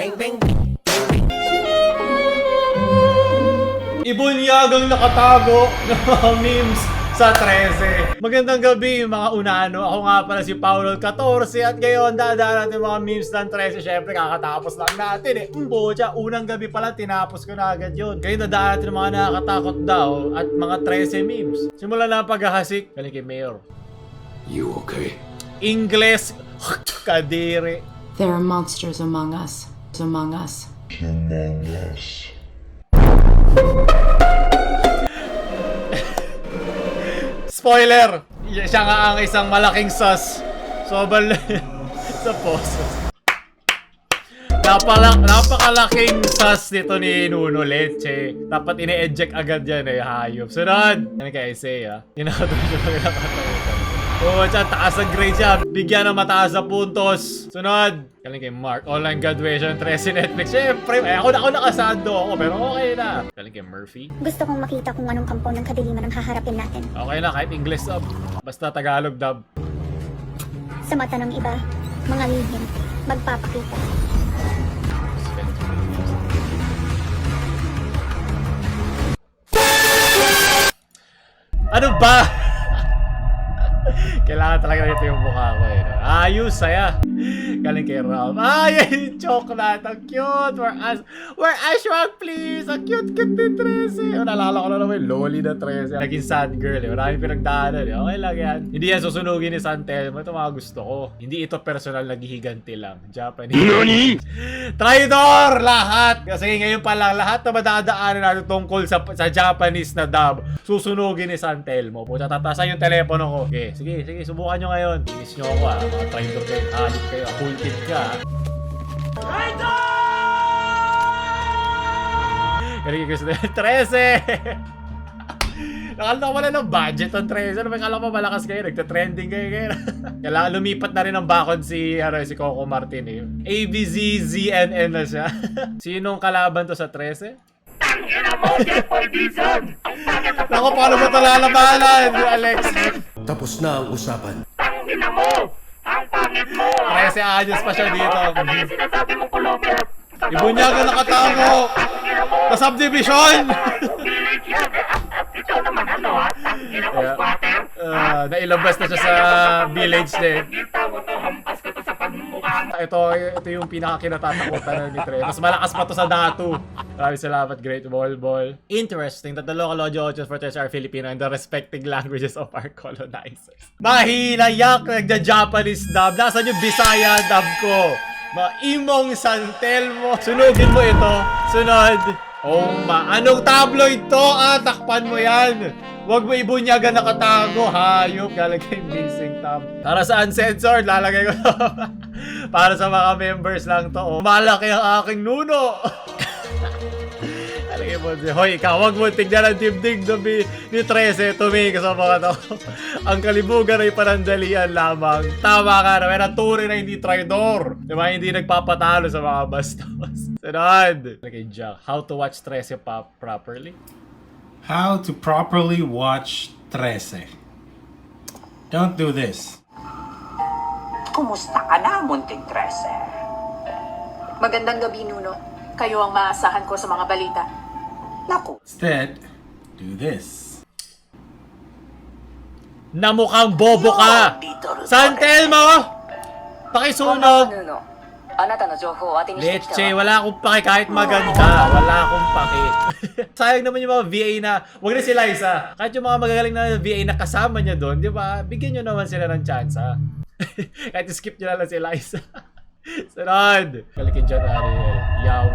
bang bang. Ibunyagang nakatago ng mga memes sa 13. Magandang gabi mga unano. Ako nga pala si Paulo 14 at ngayon dadaan natin mga memes ng 13. Syempre kakatapos lang natin Bocha, unang gabi pala tinapos ko na agad yun. Ngayon dadaan natin ng mga nakakatakot daw at mga 13 memes. Simulan na ang paghahasik. Galing kay Mayor. You okay? Ingles. Kadiri. There are monsters among us. Among us. Spoiler! Siya nga ang isang malaking sus. Sobal sa poso. Napakalaking sus nito ni Nuno Leche. Dapat ine-eject agad yan hayop. Sunod! Ano kaya Isaiah? Tinakatulog siya pag nakatawitan. Oo, siya, taas ang grade siya. Bigyan ng mataas na puntos. Sunod! Galing kay Mark. Online graduation, 13 Netflix. Siyempre, ako nakasando ako, pero okay na. Galing kay Murphy. Gusto kong makita kung anong kampo ng kadiliman ang haharapin natin. Okay na, kahit English dub. Basta Tagalog dub. Sa mata ng iba, mga lihim, magpapakita. Ano ba? Kailangan talaga nito yung mukha ko Ayos, saya. Galing kay Ralph. Ay, yung chocolate. Ang cute. Where Ashwag, please. Ang cute ni 13. Naalala ko na naman yung loli na 13. Naging sad girl. Maraming pinagdaanan. Okay lang yan. Hindi yan susunugin ni San Telmo. Ito mga gusto ko. Hindi ito personal, naghihiganti lang. Japanese. NANI? Traidor! Lahat! Kasi ngayon pa lang, lahat na madadaanan natin tungkol sa Japanese na dub. Susunugin ni San Telmo. Puta, tatasan yung telepono ko. Okay, sige. Subukan nyo ngayon. Inis nyo ako Mga traidor kayo. Halit kayo. Occulted ka Traidor! Galing ko sa 13! Nakala ko wala ng budget ang 13. Nakala ko malakas kayo. Nagta-trending kayo. Kailangan lumipat na rin ang bakod si Coco Martin ABZ-ZNN na siya. Sinong kalaban to sa 13? Tangina mo, Jeffrey Dizon! Naku, paano ba ito lalabanan? Alex. Tapos na ang usapan. Tangina mo! Ang pangit mo! 13 anyos pa siya dito. Ano yung sinasabi mo, Colombia? Ibunyagan nakatago! Sa subdivision! Village yan! Ikaw naman Tangina mo, squatter! Nailabas na siya sa village din. Kita mo to, hampas ko to sa pagmumukha mo. Ito yung pinaka-kinatatakutan ni Tre. Mas malakas pa to sa Datu. Maraming salamat, Great Ball. Interesting. Tatlo Kalodio 8 for are Filipino and the respective languages of our colonizers. Mahina yak! Nagja-Japanese dub. Nasaan yung Bisaya dub ko? Maimong San Telmo. Sunugin mo ito. Sunod. Anong tabloid to? Takpan mo yan. Huwag mo ibunyagan nakatago. Hayop. Lalagay missing tab. Para sa uncensored, lalagay ko to. Para sa mga members lang to. Malaki ang aking nuno. Lalagay mo. Hoy, ikaw, huwag mo tignan ang dibdig ni 13. Tumingin ka sa mga to. Ang kalibugan ay panandalian lamang. Tama ka na. May naturi na hindi traidor. Diba? Hindi nagpapatalo sa mga bastos. Sunod. Lalagay Jack. How to watch 13 properly? How to properly watch 13. Don't do this. Kumusta ka na, Munting 13? Magandang gabi, Nuno. Kayo ang maasahan ko sa mga balita. Naku, Instead, do this. Na mukhang bobo ka! San Telmo! Pakisunog! Leche, wala akong pake kahit maganda. Wala akong pake. Sayang naman yung mga VA na, wag na si Liza. Kahit yung mga magagaling na VA na kasama niya doon, di ba? Bigyan nyo naman sila ng tsansa. Kahit skip nyo lang si Liza. Sunod! Kalikin dyan, Ariel. Yaw.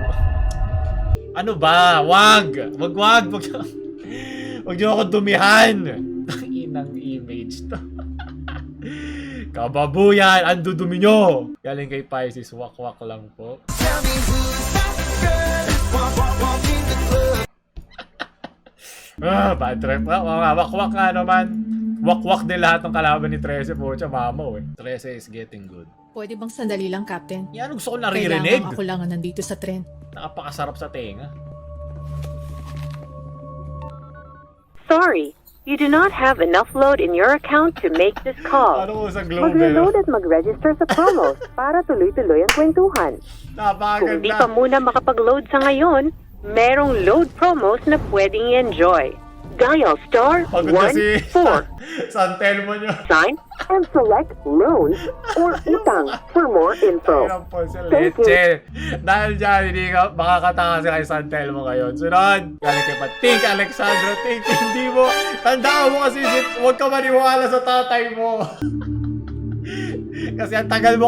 Ano ba? Wag nyo ako dumihan. Ang inang image to. Kababuyan, ang dudumi nyo. Galing kay Pisces, wak-wak lang po. Bad trip. Wak-wak nga naman. Wak-wak din lahat ng kalaban ni 13 po. Siya mamaw 13 is getting good. Pwede bang sandali lang, Captain? Yan ang gusto ko naririnig. Kailangan ako lang ang nandito sa tren. Nakapakasarap sa tenga. Sorry, You do not have enough load in your account to make this call. Ano ko sa Globe? Magre-load at mag-register sa promos para tuloy-tuloy ang kwentuhan. Kung di pa Napakaganda. muna makapag-load sa ngayon, merong load promos na pwedeng i-enjoy. Dial Pagod na si *14. San Telmo nyo. Sign and select loans or utang for more info. Ayun po si Leche. Dahil dyan, hindi ka makakataka si kay San Telmo ngayon. Sunod, galing kay Pating, Alexandra, Ting, hindi mo. Tandaan mo kasi, huwag ka maniwala sa tatay mo. Kasi ang tagal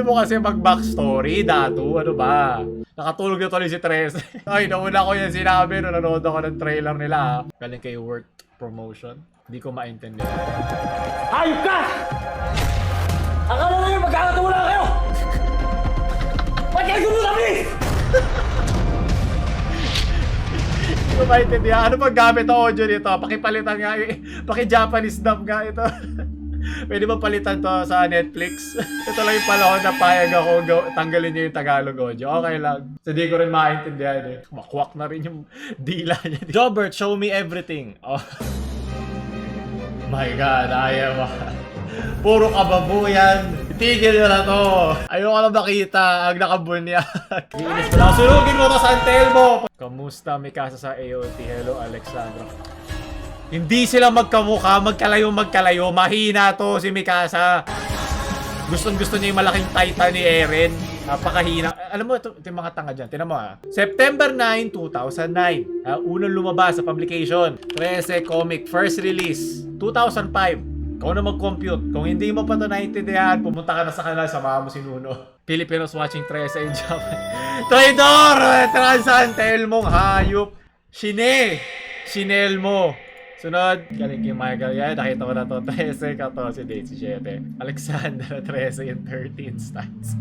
mo kasi mag-backstory, Datu. Ano ba? Nakatulog na tuloy si Tres. Ay, nauna ko yan sinabi nung nanood ako ng trailer nila. Galing kay Worth Promotion. Hindi ko maintindihan. Hayop ka! Akala na yung magkakatula kayo! Ba't kayo gumunta, please? Hindi ko maintindihan. Ano bang gamit ang audio nito? Pakipalitan nga. Paki-Japanese dub nga ito. Pwede ba palitan to sa Netflix? Ito lang yung panahon na payag ako tanggalin niyo yung Tagalog audio. Okay lang. So di ko rin maintindihan eh. Makwak na rin yung dila niya. Jobert, show me everything. Oh. My God, ayaw. Puro kababuyan. Tigil na to. Ayoko na makita ang nakabunyak. Iinis mo lang. Sunugin mo to San Telmo. Kamusta Mikasa sa AOT? Hello Alexandra. Hindi sila magkamukha, magkalayo. Mahina to si Mikasa. Gustong-gusto niya yung malaking titan ni Eren. Napakahina. Alam mo, ito yung mga tanga dyan. Tinan mo ha. September 9, 2009. Unang lumabas sa publication. 13 comic. First release. 2005. Ikaw na mag-compute. Kung hindi mo pa ito naiintindihan, pumunta ka na sa kanila, samahan mo si Nuno. Filipinos watching 13 in Japan. Traidor! Transantel mong hayop. Shinel mo. Sunod, galing kay Michael. Yan, nakita ko na to. 13, 14, 17. Alexandra, 13 and 13 stats.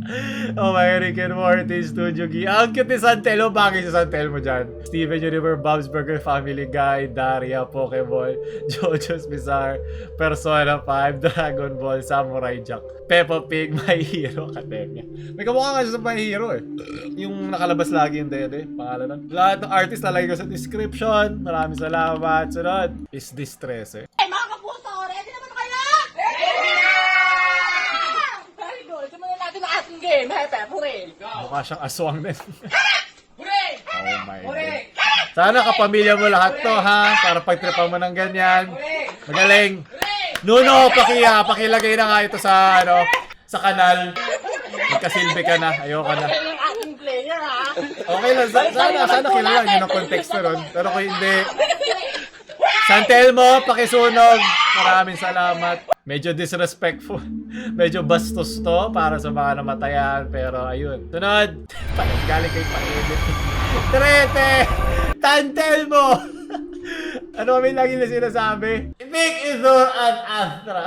Oh my, Rick and Morty Studio G. Ang cute ni San Telmo. Bakit si San Telmo dyan? Steven Universe, Bob's Burger, Family Guy, Daria, Pokemon, JoJo's Bizarre, Persona 5, Dragon Ball, Samurai Jack, Peppa Pig, My Hero Academia. May kamukha nga siya sa My Hero eh. Yung nakalabas lagi yung dede, pangalan nun. Lahat ng artist nalagay ko sa description. Maraming salamat. Sunod, is this 13? Mga kapuso, ready naman kayo? Ready! Very good. Simulan natin ang ating game. Hepe, puri. Mukha siyang aswang din. Puri! Oh my God. Sana kapamilya mo lahat to ha. Para pagtripan mo ng ganyan. Magaling. Nuno, pakilagay na nga ito sa sa kanal. Magkasilbi ka na. Ayoko na. Ang ating player, ha? Okay lang. Sana kilala yun ang konteksto ron. Pero kung hindi, San Telmo, pakisunog. Maraming salamat. Medyo disrespectful. Medyo bastos to para sa mga namatayan. Pero ayun. Sunod. Galing kay Paedit. Trete! San Telmo! Ano kami lagi na sinasabi? Big Izor at Astra.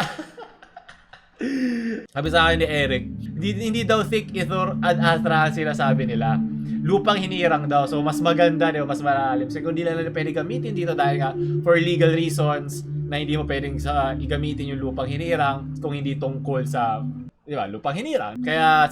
Sabi sa akin ni Eric, hindi daw thick Ithor at Astra ang sinasabi nila. Lupang hinirang daw. So, mas maganda, di ba? Mas malalim. So, kung di lang pwede gamitin dito dahil nga for legal reasons na hindi mo pwedeng igamitin yung lupang hinirang kung hindi tungkol sa, di ba, lupang hinirang. Kaya,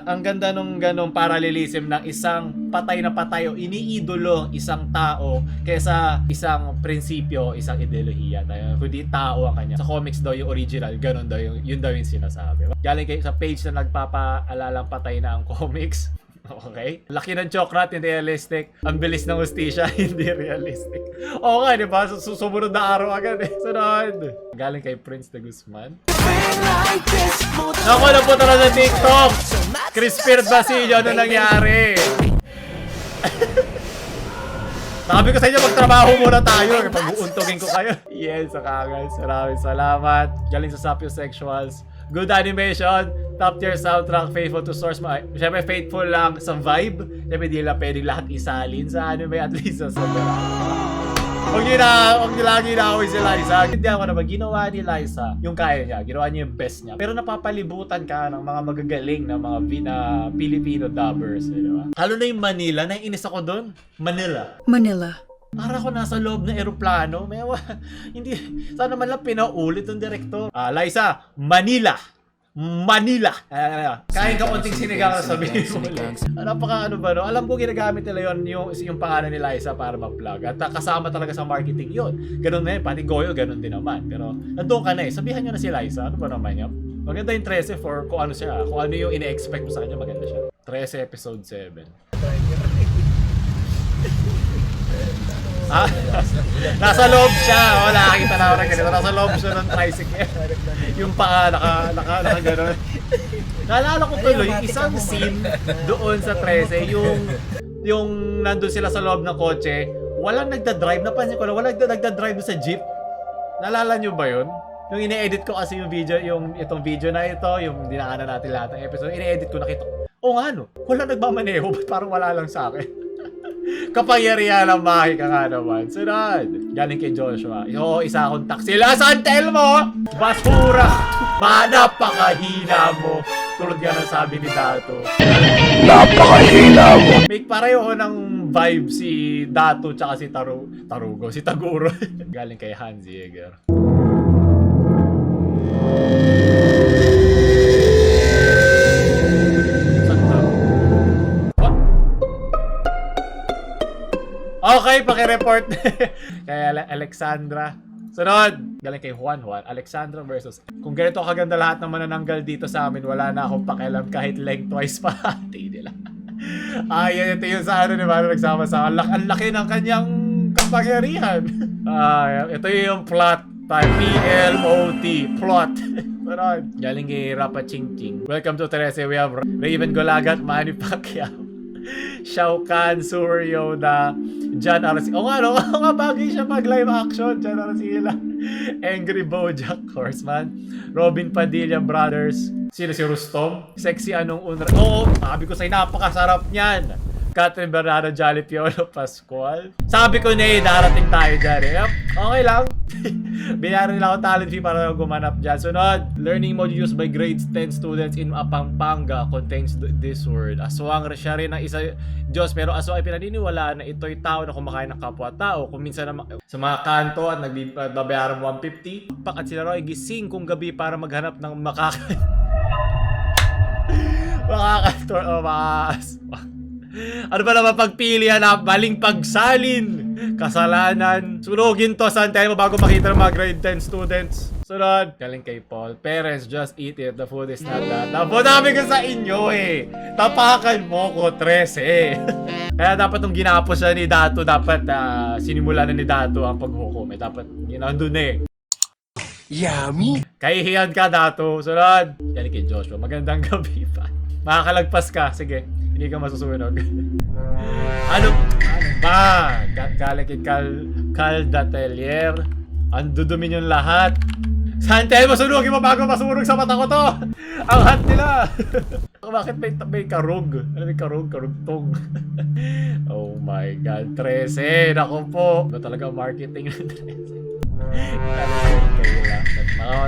ang ganda nung ganong parallelism ng isang patay na patay o iniidolo isang tao kaysa isang prinsipyo, isang ideolohiya. Kundi tao ang kanya. Sa comics daw yung original, ganon daw yun daw yung sinasabi. Galing kayo sa page na nagpapaalalang patay na ang comics. Okay? Laki ng chokrat, hindi realistic. Ang bilis ng hustisya, hindi realistic. Oo nga, di ba? Sumunod na araw agad eh. Sunod. Galing kay Prince de Guzman. Naku, napunta na sa TikTok. Chris Pierce Basilio, ano nangyari? Sabi ko sa inyo, magtrabaho muna tayo. Pag-uuntugin ko kayo. Yes, saka guys. Maraming salamat. Galing sa Sapiosexuals. Good animation, top tier soundtrack, faithful to source. Siyempre, faithful lang sa vibe. Siyempre, di lang pwedeng lahat isalin sa anime, at least sa sobrang. Huwag niyo lagi na-away si Liza. Hindi ako naman, ginawa ni Liza yung kaya niya, ginawa niya yung best niya. Pero napapalibutan ka ng mga magagaling na mga Filipino dubbers. Diba? Lalo na yung Manila, naiinis ako doon. Manila. Para ako nasa loob ng eroplano. Hindi, sana man lang pinaulit ng direktor. Liza, Manila. Manila. Kain ka konting sinigang na sabihin mo. Napaka ano ba, no? Alam ko ginagamit nila yung pangalan ni Liza para mag-vlog. At kasama talaga sa marketing yun. Ganun na yun. Pati Goyo, ganun din naman. Pero nandun ka na eh. Sabihan nyo na si Liza. Ano ba naman yun? Maganda yung 13 for kung ano siya. Kung ano yung ine-expect mo sa kanya, maganda siya. 13 episode 7. Nasa loob siya. Nakakita na ako ng ganito. Nasa loob siya ng tricycle. Yung paa, naka gano'n. Naalala ko tuloy, yung isang scene doon sa 13, yung nandun sila sa loob ng kotse, walang nagda-drive. Napansin ko na, walang nagda-drive doon sa jeep. Naalala nyo ba yun? Yung ine-edit ko kasi yung video, itong video na ito, yung dinaanan natin lahat ng episode, ine-edit ko, nakita ko, nga no, wala nagmamaneho, ba't parang wala lang sa akin? Kapangyarihan ng bahay ka nga naman. Sunod. Galing kay Joshua. Isa akong taksi. San Telmo! Basura! Napakahina mo. Tulad nga ng sabi ni Dato. Napakahina mo. May pareho ng vibe si Dato tsaka si Tarugo. Si Taguro. Galing kay Hans Jäger. Okay, pakireport kay Alexandra. Sunod, galing kay Juan. Alexandra versus... Kung ganito kaganda lahat ng manananggal dito sa amin, wala na akong pakialam kahit lengthwise pa hati nila. Yan, ito yung sa ano ni Mano nagsama-sama. Ang laki ng kanyang kapangyarihan. Ito yung plot. PLOT. Plot. Sunod, galing kay Rapa Ching Ching. Welcome to 13. We have Raven Golagat, Manny Pacquiao, Shao Kahn, Suryoda, John Arcila. nga, bagay siya pag live action. John Arcila, Angry Bojack Horseman, Robin Padilla Brothers, sino si Rustom, Sexy Anong Unra. Sabi ko sa'yo, napakasarap niyan. Catherine Bernardo, Jolly Piolo Pascual. Sabi ko na darating tayo dyan eh. Yep, okay lang. Binayaran nila ako talent fee para gumanap dyan. Sunod, learning mode used by grades 10 students in Pampanga contains this word. Aswang siya rin ang isa Diyos, pero aswang ay pinaniniwalaan na ito'y tao na kumakain ng kapwa-tao. Kung minsan sa mga kanto at nagbabayaran 150, at sila raw ay gising kung gabi para maghanap ng makakator o makaaswang. Ano ba naman pagpilihan na maling pagsalin? Kasalanan. Sunugin to saan tayo bago makita ng mga grade 10 students. Sunod. Galing kay Paul. Parents, just eat it. The food is not that. Tapos namin ko sa inyo eh. Tapakan mo ko, 13. Kaya dapat nung ginapos siya ni Dato, dapat sinimula na ni Dato ang paghukom. Dapat nandun eh. Yummy. Kahihiyan ka, Dato. Sunod. Galing kay Joshua. Magandang gabi pa. Makakalagpas ka. Sige. Hindi ka masusunog. Ano ba? Galing kay Cal Datelier. Ang dudumin yung lahat. Saan tayo masunugin mo bago masunog sa mata ko to? Ang hot nila. Bakit may karug? Ano may karug? Karugtong. Oh my God. 13. Ako po. Ito talaga marketing ng 13.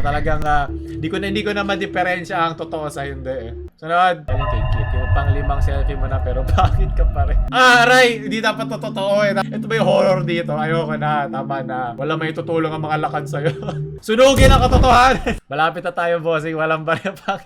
Talagang hindi ko na ma-diferensya ang totoo sa hindi eh. Sunod, galing kay Kit. Yung pang-5 selfie mo na pero bakit ka pa rin? Aray! Hindi dapat to totoo eh. Ito ba yung horror dito? Ayoko na. Tama na. Wala may tutulong ang mga lakad sa'yo. Sunugin ang katotohanan! Malapit na tayo, bossing. Walang barya pa.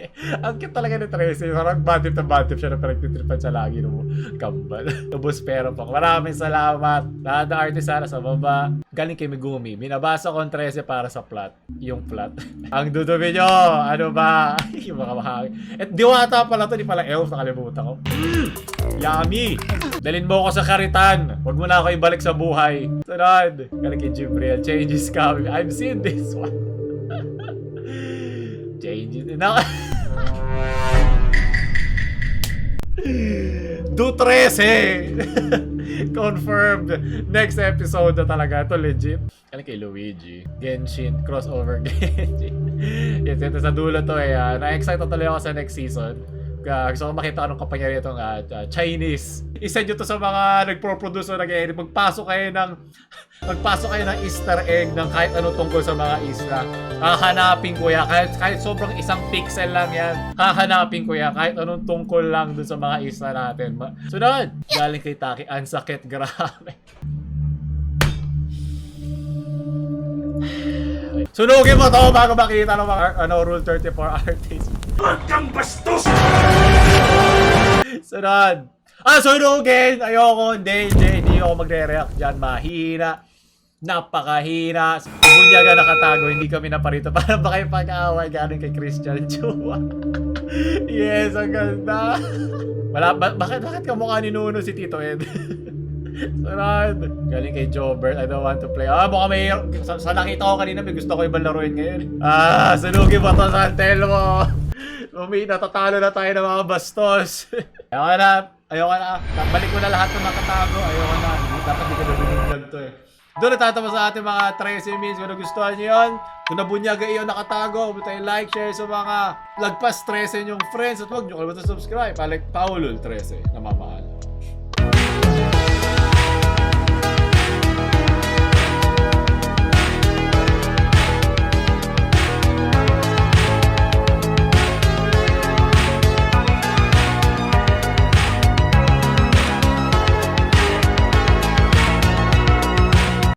Ang cute talaga ni Tracy. Parang bad trip siya na pinagtitripan siya lagi nung kambal. Tubos pero pa. Maraming salamat. Lahat ng artist sana sa baba. Galing kay Megumi. Binabasa ko ang 13 para sa plot. Yung plot. Ang dudumi nyo! Ano ba? Yung mga mahangin. At diwata pala to. Di pala elf. Nakalimutan ko. Yummy! Dalin mo ako sa karitan. Huwag mo na ako ibalik sa buhay. Sunod. Galing kay Jibril. Change is coming. I've seen this one. Change it. Do 13! Confirmed. Next episode na talaga. Ito legit. Kaya kay Luigi. Genshin. Crossover Genshin. Yes, ito sa dulo to eh. Na-excite na tuloy ako sa next season. Gusto ko makita anong kapangyarihan itong Chinese. Isa nyo to sa mga nagpro-produce o nag-edit. Magpasok kayo ng Easter egg ng kahit anong tungkol sa mga isla. Hahanapin ko yan. Kahit sobrang isang pixel lang yan. Hahanapin ko yan. Kahit anong tungkol lang dun sa mga isla natin. Sunod! Galing kay Taki. Ang sakit. Grabe. Sunugin mo to bago makita ng mga Rule 34 artists. Huwag kang bastos! Sunod. Sunugin! Ayoko. Hindi ako magre-react dyan. Mahina. Napakahina. Bunyaga nakatago. Hindi kami naparito para ba kayo pag-away galing kay Christian Chua. Yes, ang ganda. Bakit kamukha ni Nuno si Tito Ed? Sunod. Galing kay Jobert. I don't want to play. Mukhang may... Sa nakita ko kanina, may gusto ko ibang laruin ngayon. Sunugin ba ito sa Antelmo? Natatalo na tayo ng mga bastos. Ayoko na. Balik mo na lahat ng nakatago. Ayoko na. Dapat di ka nabuniglag to eh. Doon natatapos sa ating mga 13 minutes. Kung nagustuhan nyo yun, kung nabunyaga iyo nakatago, huwag tayo like, share sa mga lagpas 13 yung friends. At huwag nyo kalimutan subscribe. Like Paulul 13 na mama.